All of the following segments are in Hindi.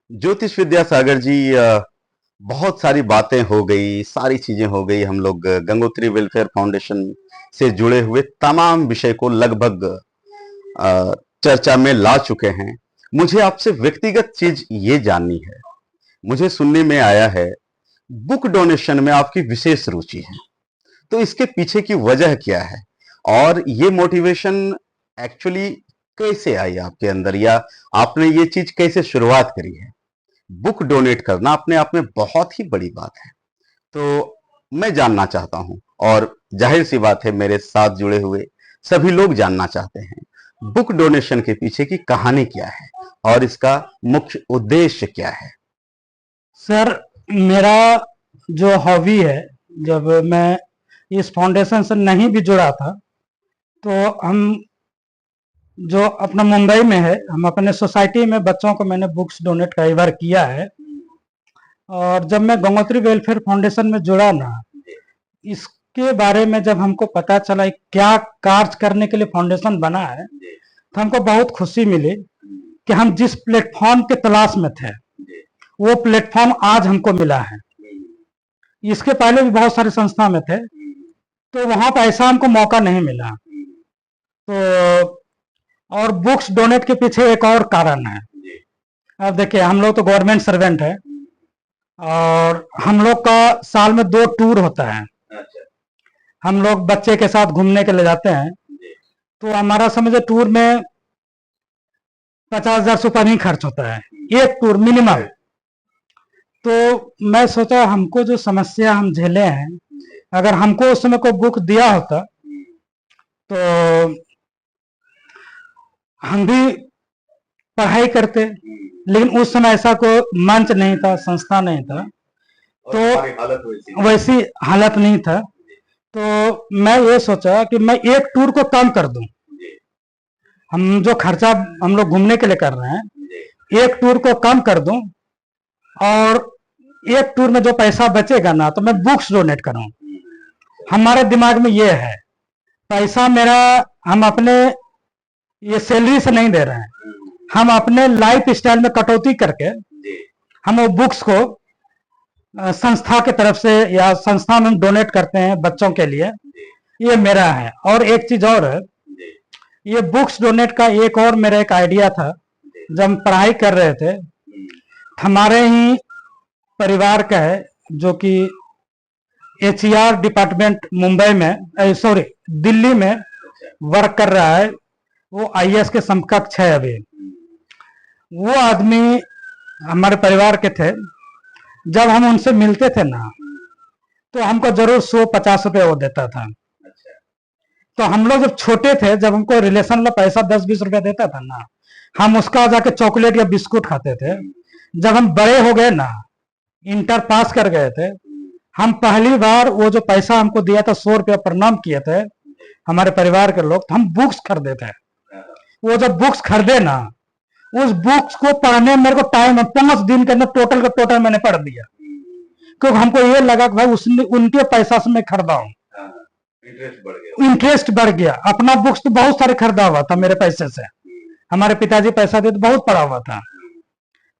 ज्योतिष विद्यासागर जी, बहुत सारी बातें हो गई, सारी चीजें हो गई। हम लोग गंगोत्री वेलफेयर फाउंडेशन से जुड़े हुए तमाम विषय को लगभग अ, चर्चा में ला चुके हैं। मुझे आपसे व्यक्तिगत चीज ये जाननी है। मुझे सुनने में आया है बुक डोनेशन में आपकी विशेष रुचि है। तो इसके पीछे की वजह क्या है और ये मोटिवेशन एक्चुअली कैसे आई आपके अंदर, या आपने ये चीज कैसे शुरुआत करी है? बुक डोनेट करना अपने आप में बहुत ही बड़ी बात है। तो मैं जानना चाहता हूं, और जाहिर सी बात है मेरे साथ जुड़े हुए सभी लोग जानना चाहते हैं बुक डोनेशन के पीछे की कहानी क्या है और इसका मुख्य उद्देश्य क्या है। सर, मेरा जो हॉबी है, जब मैं इस फाउंडेशन से नहीं भी जुड़ा था तो हम जो अपना मुंबई में है, हम अपने सोसाइटी में बच्चों को मैंने बुक्स डोनेट कई बार किया है। और जब मैं गंगोत्री वेलफेयर फाउंडेशन में जुड़ा ना, इसके बारे में जब हमको पता चला क्या कार्य करने के लिए फाउंडेशन बना है, तो हमको बहुत खुशी मिली कि हम जिस प्लेटफॉर्म के तलाश में थे वो प्लेटफॉर्म आज हमको मिला है। इसके पहले भी बहुत सारी संस्था में थे, तो वहां पर ऐसा हमको मौका नहीं मिला। तो और बुक्स डोनेट के पीछे एक और कारण है। अब देखिए, हम लोग तो गवर्नमेंट सर्वेंट है और हम लोग का साल में 2 टूर होता है। हम लोग बच्चे के साथ घूमने के लिए जाते हैं, तो हमारा समझे टूर में 50,000 रुपया नहीं खर्च होता है, एक टूर मिनिमम। तो मैं सोचा हमको जो समस्या हम झेले हैं, अगर हमको उस समय कोई बुक दिया होता तो हम भी पढ़ाई करते। लेकिन उस समय ऐसा कोई मंच नहीं था, संस्था नहीं था, तो वैसी हालत नहीं था। तो मैं ये सोचा कि मैं एक टूर को कम कर दूं। हम जो खर्चा हम लोग घूमने के लिए कर रहे हैं, एक टूर को कम कर दूं, और एक टूर में जो पैसा बचेगा ना, तो मैं बुक्स डोनेट करूं। हमारे दिमाग में ये है, पैसा मेरा हम अपने ये सैलरी से नहीं दे रहे हैं, हम अपने लाइफ स्टाइल में कटौती करके हम वो बुक्स को संस्था के तरफ से या संस्था में डोनेट करते हैं बच्चों के लिए। ये मेरा है। और एक चीज और है, ये बुक्स डोनेट का एक और मेरा एक आइडिया था। जब हम पढ़ाई कर रहे थे, हमारे ही परिवार का है जो कि एचईआर डिपार्टमेंट मुंबई में, सॉरी दिल्ली में वर्क कर रहा है। वो आईएएस के समकक्ष है अभी। वो आदमी हमारे परिवार के थे। जब हम उनसे मिलते थे ना, तो हमको जरूर 100-50 रुपए वो देता था। तो हम लोग जब छोटे थे, जब हमको रिलेशन वाला पैसा 10-20 रुपया देता था ना, हम उसका जाके चॉकलेट या बिस्कुट खाते थे। जब हम बड़े हो गए ना, इंटर पास कर गए थे, हम पहली बार वो जो पैसा हमको दिया था 100 रुपया प्रणाम किए थे हमारे परिवार के लोग, तो हम बुक्स खरीदे थे। वो जब बुक्स खरीदे ना, उस बुक्स को पढ़ने में मेरे को टाइम 5 दिन के अंदर टोटल का टोटल मैंने पढ़ दिया, क्योंकि हमको ये लगा कि भाई उसने उनके पैसा से मैं खरीदा हूँ। इंटरेस्ट बढ़ गया। अपना बुक्स तो बहुत सारे खरीदा हुआ था मेरे पैसे से, हमारे पिताजी पैसा देते, बहुत पड़ा हुआ था।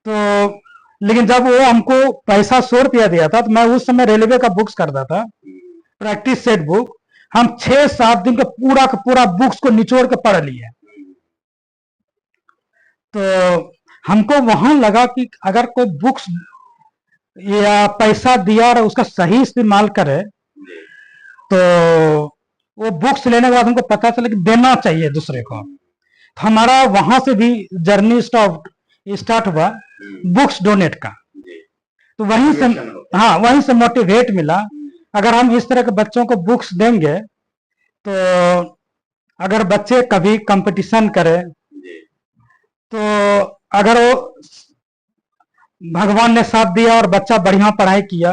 तो लेकिन जब वो हमको पैसा 100 रुपया दिया था, तो मैं उस समय रेलवे का बुक्स करता था, प्रैक्टिस सेट बुक। हम 6-7 दिन का पूरा बुक्स को निचोड़ के पढ़ लिए। तो हमको वहां लगा कि अगर कोई बुक्स या पैसा दिया और उसका सही इस्तेमाल करे, तो वो बुक्स लेने के बाद हमको पता चला कि देना चाहिए दूसरे को। तो हमारा वहां से भी जर्नी स्टार्ट हुआ बुक्स डोनेट का। तो वहीं से, हाँ, वहीं से मोटिवेट मिला। अगर हम इस तरह के बच्चों को बुक्स देंगे, तो अगर बच्चे कभी कंपटीशन करें, तो अगर वो भगवान ने साथ दिया और बच्चा बढ़िया पढ़ाई किया,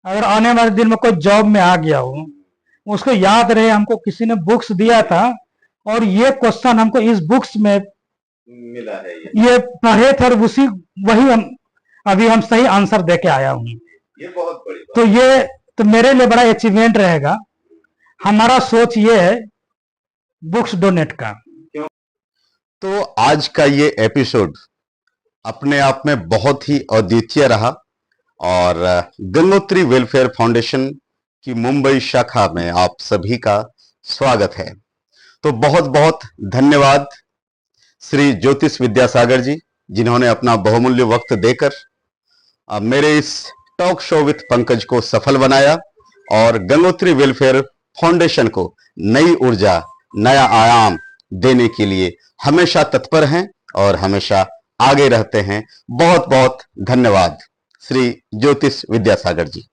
अगर आने वाले दिन में कोई जॉब में आ गया हो, उसको याद रहे हमको किसी ने बुक्स दिया था और ये क्वेश्चन हमको इस बुक्स में मिला है, ये पढ़े थे, और उसी वही अभी हम सही आंसर दे के आया हूँ। ये बहुत बड़ी बात। तो ये तो मेरे लिए बड़ा अचीवमेंट रहेगा। हमारा सोच ये है बुक्स डोनेट का। तो आज का ये एपिसोड अपने आप में बहुत ही अद्वितीय रहा और गंगोत्री वेलफेयर फाउंडेशन की मुंबई शाखा में आप सभी का स्वागत है। तो बहुत बहुत धन्यवाद श्री ज्योतिष विद्यासागर जी, जिन्होंने अपना बहुमूल्य वक्त देकर मेरे इस टॉक शो विथ पंकज को सफल बनाया और गंगोत्री वेलफेयर फाउंडेशन को नई ऊर्जा, नया आयाम देने के लिए हमेशा तत्पर हैं और हमेशा आगे रहते हैं। बहुत बहुत धन्यवाद श्री ज्योतिष विद्यासागर जी।